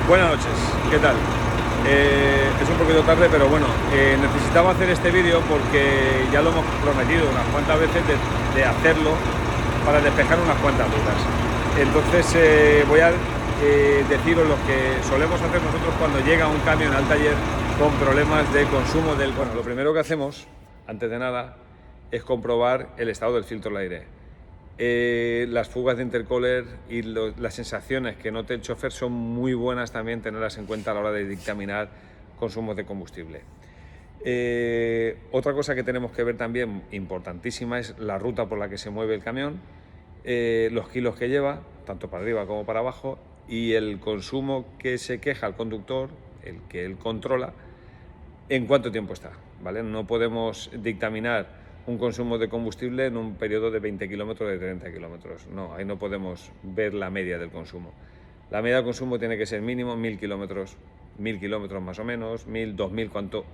Buenas noches, ¿qué tal? Es un poquito tarde, pero bueno, necesitaba hacer este vídeo porque ya lo hemos prometido unas cuantas veces de hacerlo para despejar unas cuantas dudas. Entonces voy a deciros lo que solemos hacer nosotros cuando llega un camión al taller con problemas de consumo del... Bueno, lo primero que hacemos, antes de nada, es comprobar el estado del filtro del aire. Las fugas de intercooler y las sensaciones que note el chofer son muy buenas también tenerlas en cuenta a la hora de dictaminar consumos de combustible. Otra cosa que tenemos que ver también, importantísima, es la ruta por la que se mueve el camión, los kilos que lleva, tanto para arriba como para abajo, y el consumo que se queja el conductor, el que él controla, en cuánto tiempo está, ¿vale? No podemos dictaminar un consumo de combustible en un periodo de 20 kilómetros, de 30 kilómetros. No, ahí no podemos ver la media del consumo. La media del consumo tiene que ser mínimo 1000 kilómetros más o menos, 1000, 2000, cuanto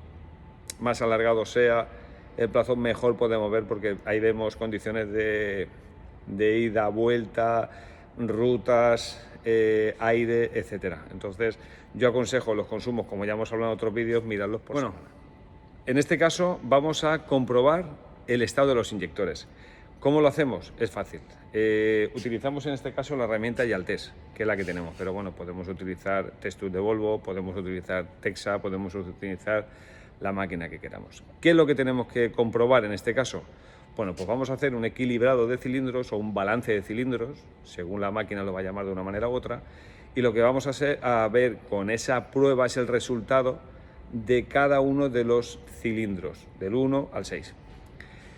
más alargado sea el plazo, mejor podemos ver, porque ahí vemos condiciones de ida, vuelta, rutas, aire, etcétera. Entonces, yo aconsejo los consumos, como ya hemos hablado en otros vídeos, mirarlos por semana. En este caso vamos a comprobar el estado de los inyectores. ¿Cómo lo hacemos? Es fácil. Utilizamos en este caso la herramienta Yaltest, que es la que tenemos, pero bueno, podemos utilizar Test2 de Volvo, podemos utilizar Texa, podemos utilizar la máquina que queramos. ¿Qué es lo que tenemos que comprobar en este caso? Bueno, pues vamos a hacer un equilibrado de cilindros o un balance de cilindros, según la máquina lo va a llamar de una manera u otra, y lo que vamos a ver con esa prueba es el resultado de cada uno de los cilindros, del 1 al 6.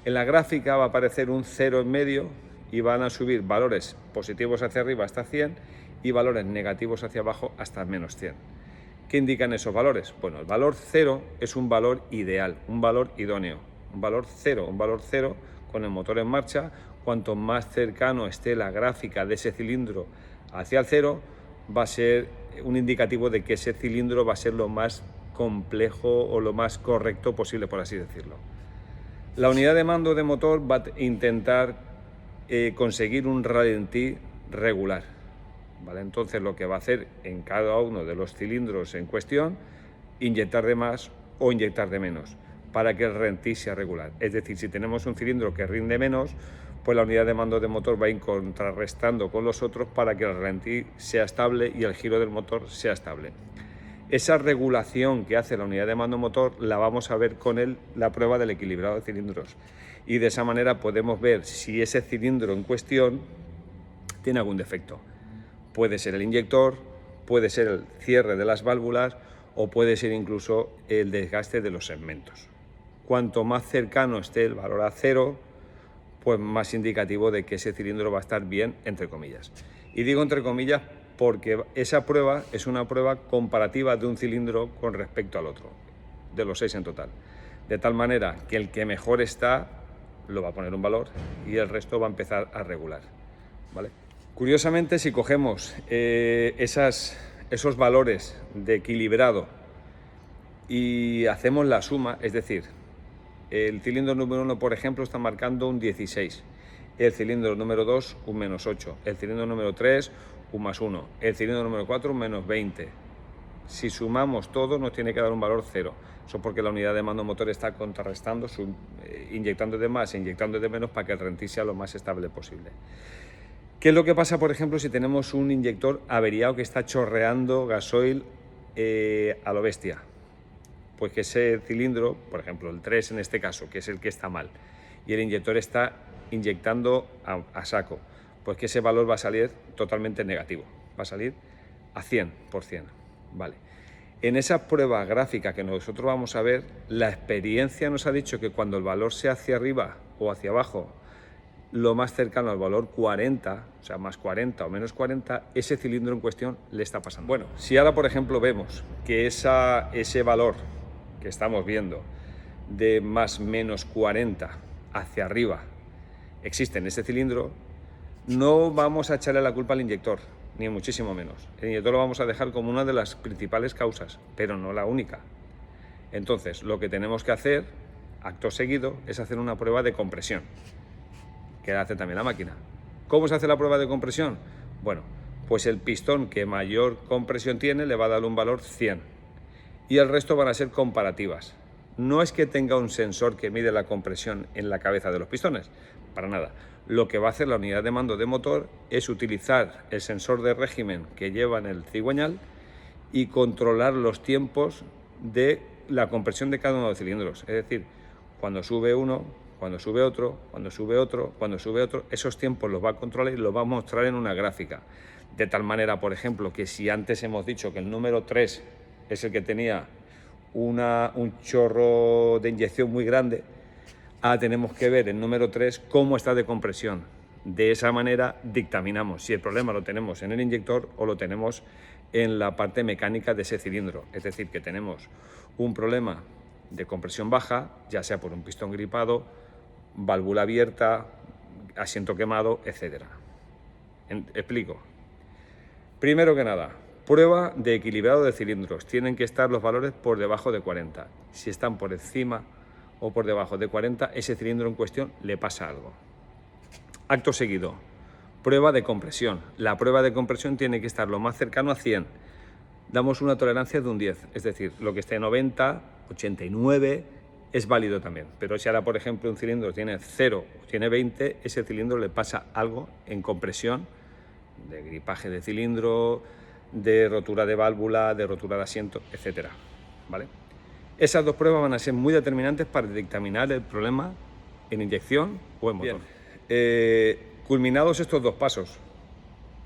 En la gráfica va a aparecer un 0 en medio y van a subir valores positivos hacia arriba hasta 100 y valores negativos hacia abajo hasta menos 100. ¿Qué indican esos valores? Bueno, el valor 0 es un valor ideal, un valor idóneo. Un valor 0 con el motor en marcha. Cuanto más cercano esté la gráfica de ese cilindro hacia el 0, va a ser un indicativo de que ese cilindro va a ser lo más complejo o lo más correcto posible, por así decirlo. La unidad de mando de motor va a intentar conseguir un ralentí regular, ¿vale? Entonces lo que va a hacer en cada uno de los cilindros en cuestión, inyectar de más o inyectar de menos, para que el ralentí sea regular. Es decir, si tenemos un cilindro que rinde menos, pues la unidad de mando de motor va a ir contrarrestando con los otros para que el ralentí sea estable y el giro del motor sea estable. Esa regulación que hace la unidad de mando motor la vamos a ver con la prueba del equilibrado de cilindros, y de esa manera podemos ver si ese cilindro en cuestión tiene algún defecto. Puede ser el inyector, puede ser el cierre de las válvulas o puede ser incluso el desgaste de los segmentos. Cuanto más cercano esté el valor a 0, pues más indicativo de que ese cilindro va a estar bien, entre comillas. Y digo entre comillas porque esa prueba es una prueba comparativa de un cilindro con respecto al otro, de los 6 en total. De tal manera que el que mejor está lo va a poner un valor y el resto va a empezar a regular, ¿vale? Curiosamente, si cogemos esos valores de equilibrado y hacemos la suma, es decir, el cilindro número 1, por ejemplo, está marcando un 16, el cilindro número 2 un menos 8, el cilindro número 3 un más 1, el cilindro número 4 un menos 20. Si sumamos todo nos tiene que dar un valor 0. Eso porque la unidad de mando motor está contrarrestando, inyectando de más e inyectando de menos para que el ralentí sea lo más estable posible. ¿Qué es lo que pasa, por ejemplo, si tenemos un inyector averiado que está chorreando gasoil a lo bestia? Pues que ese cilindro, por ejemplo el 3 en este caso, que es el que está mal, y el inyector está inyectando a saco, pues que ese valor va a salir totalmente negativo, va a salir a 100%, ¿vale? En esa prueba gráfica que nosotros vamos a ver, la experiencia nos ha dicho que cuando el valor sea hacia arriba o hacia abajo, lo más cercano al valor 40, o sea, más 40 o menos 40, ese cilindro en cuestión le está pasando. Bueno, si ahora, por ejemplo, vemos que ese valor que estamos viendo de más menos 40 hacia arriba existe en ese cilindro, no vamos a echarle la culpa al inyector, ni muchísimo menos. El inyector lo vamos a dejar como una de las principales causas, pero no la única. Entonces, lo que tenemos que hacer, acto seguido, es hacer una prueba de compresión, que hace también la máquina. ¿Cómo se hace la prueba de compresión? Bueno, pues el pistón que mayor compresión tiene le va a dar un valor 100 y el resto van a ser comparativas. No es que tenga un sensor que mide la compresión en la cabeza de los pistones, para nada. Lo que va a hacer la unidad de mando de motor es utilizar el sensor de régimen que lleva en el cigüeñal y controlar los tiempos de la compresión de cada uno de los cilindros. Es decir, cuando sube uno, cuando sube otro, cuando sube otro, cuando sube otro, esos tiempos los va a controlar y los va a mostrar en una gráfica. De tal manera, por ejemplo, que si antes hemos dicho que el número 3 es el que tenía un chorro de inyección muy grande, tenemos que ver el número 3 cómo está de compresión. De esa manera dictaminamos si el problema lo tenemos en el inyector o lo tenemos en la parte mecánica de ese cilindro. Es decir, que tenemos un problema de compresión baja, ya sea por un pistón gripado, válvula abierta, asiento quemado, etc. Explico. Primero que nada, prueba de equilibrado de cilindros. Tienen que estar los valores por debajo de 40. Si están por encima o por debajo de 40, ese cilindro en cuestión le pasa algo. Acto seguido, prueba de compresión. La prueba de compresión tiene que estar lo más cercano a 100. Damos una tolerancia de un 10, es decir, lo que esté en 90, 89 es válido también. Pero si ahora, por ejemplo, un cilindro tiene 0 o tiene 20, ese cilindro le pasa algo en compresión, de gripaje de cilindro, de rotura de válvula, de rotura de asiento, etcétera, ¿vale? Esas dos pruebas van a ser muy determinantes para dictaminar el problema en inyección o en motor. Culminados estos dos pasos,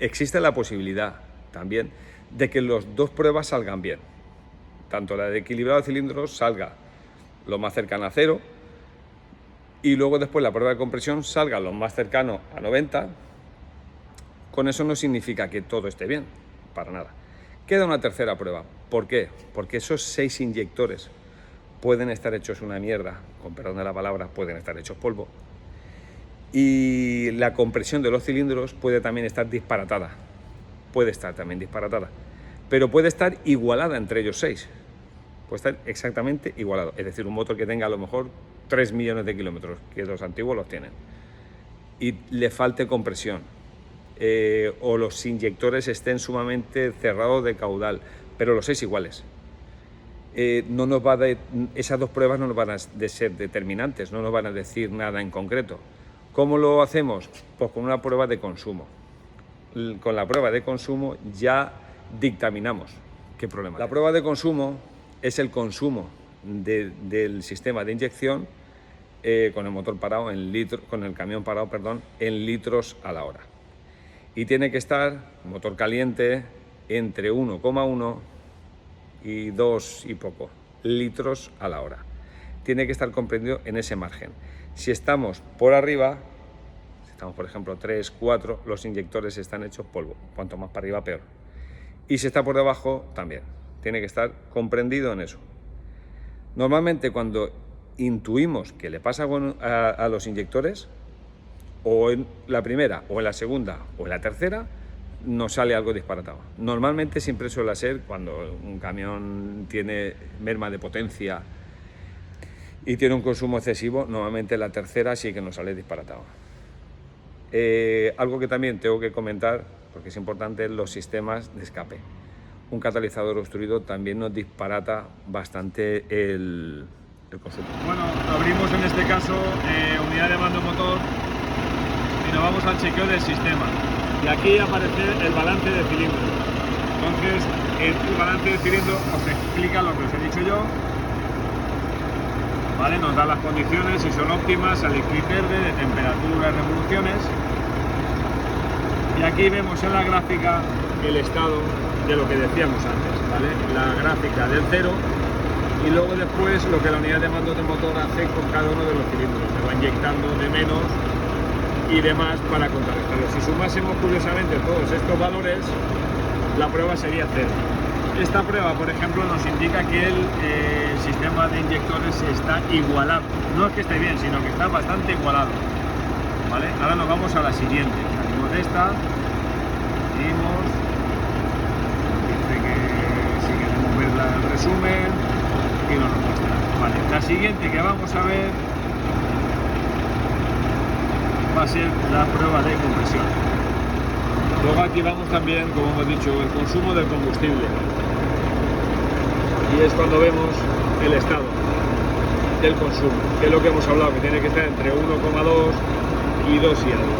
existe la posibilidad también de que las dos pruebas salgan bien. Tanto la de equilibrado de cilindros salga lo más cercano a 0 y luego después la prueba de compresión salga lo más cercano a 90. Con eso no significa que todo esté bien, para nada. Queda una tercera prueba. ¿Por qué? Porque esos 6 inyectores pueden estar hechos una mierda, con perdón de la palabra, pueden estar hechos polvo. Y la compresión de los cilindros puede también estar disparatada. Puede estar también disparatada. Pero puede estar igualada entre ellos 6. Puede estar exactamente igualado. Es decir, un motor que tenga a lo mejor 3 millones de kilómetros, que los antiguos los tienen, y le falte compresión. O los inyectores estén sumamente cerrados de caudal, pero los 6 iguales. Esas dos pruebas no nos van a ser determinantes, no nos van a decir nada en concreto. ¿Cómo lo hacemos? Pues con una prueba de consumo. Con la prueba de consumo ya dictaminamos qué problema. La prueba de consumo es el consumo del sistema de inyección con el motor parado con el camión parado, perdón, en litros a la hora. Y tiene que estar, motor caliente, entre 1,1 y 2 y poco litros a la hora. Tiene que estar comprendido en ese margen. Si estamos por arriba, si estamos por ejemplo 3, 4, los inyectores están hechos polvo. Cuanto más para arriba, peor. Y si está por debajo, también. Tiene que estar comprendido en eso. Normalmente cuando intuimos que le pasa a los inyectores, o en la primera, o en la segunda, o en la tercera, nos sale algo disparatado. Normalmente siempre suele ser cuando un camión tiene merma de potencia y tiene un consumo excesivo, normalmente la tercera sí que nos sale disparatado. Algo que también tengo que comentar, porque es importante, los sistemas de escape. Un catalizador obstruido también nos disparata bastante el consumo. Bueno, abrimos en este caso unidad de mando motor y nos vamos al chequeo del sistema. Y aquí aparece el balance de cilindro. Entonces, el balance de cilindro os explica lo que os he dicho yo. ¿Vale? Nos da las condiciones, si son óptimas, al clic verde de temperatura y revoluciones. Y aquí vemos en la gráfica el estado de lo que decíamos antes, ¿vale? La gráfica del 0 y luego después lo que la unidad de mando de motor hace con cada uno de los cilindros. Se va inyectando de menos y demás para contrarrestarlo. Si sumásemos curiosamente todos estos valores, la prueba sería 0. Esta prueba, por ejemplo, nos indica que el sistema de inyectores está igualado. No es que esté bien, sino que está bastante igualado. ¿Vale? Ahora nos vamos a la siguiente. Salimos de esta, seguimos. Dice que si queremos ver el resumen y nos lo muestra. Vale. La siguiente que vamos a ver va a ser la prueba de compresión. Luego activamos también, como hemos dicho, el consumo del combustible. Y es cuando vemos el estado del consumo, que es lo que hemos hablado, que tiene que estar entre 1,2 y 2 y algo,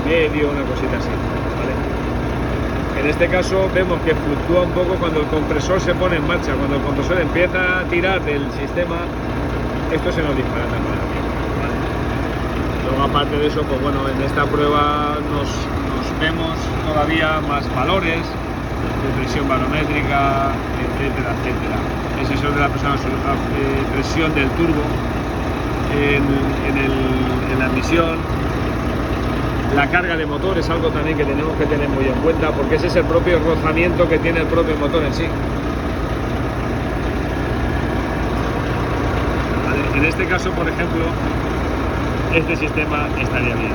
2,5, una cosita así, ¿vale? En este caso vemos que fluctúa un poco cuando el compresor se pone en marcha, cuando el compresor empieza a tirar del sistema, esto se nos dispara también, ¿vale? Luego aparte de eso, pues bueno, en esta prueba nos vemos todavía más valores de presión barométrica, etcétera, etcétera. Ese es el de la presión del turbo en la emisión. La carga de motor es algo también que tenemos que tener muy en cuenta, porque ese es el propio rozamiento que tiene el propio motor en sí. Vale, en este caso, por ejemplo, este sistema estaría bien.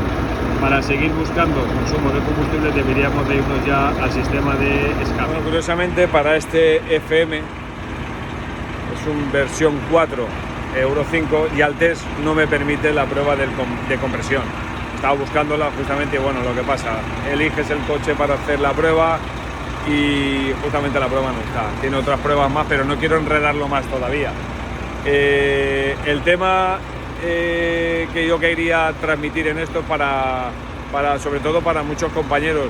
Para seguir buscando consumo de combustible deberíamos de irnos ya al sistema de escape. Bueno, curiosamente para este FM es una versión 4 Euro 5 y Altes no me permite la prueba de compresión. Estaba buscándola justamente y bueno, lo que pasa, eliges el coche para hacer la prueba y justamente la prueba no está. Tiene otras pruebas más, pero no quiero enredarlo más todavía. El tema que yo quería transmitir en esto sobre todo para muchos compañeros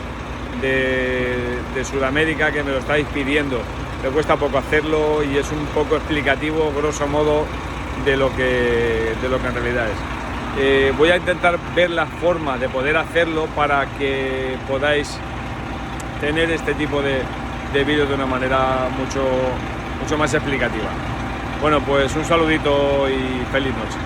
de Sudamérica que me lo estáis pidiendo. Me cuesta poco hacerlo y es un poco explicativo, grosso modo, de lo que en realidad es. Voy a intentar ver la forma de poder hacerlo para que podáis tener este tipo de vídeos de una manera mucho más explicativa. Bueno, pues un saludito y feliz noche.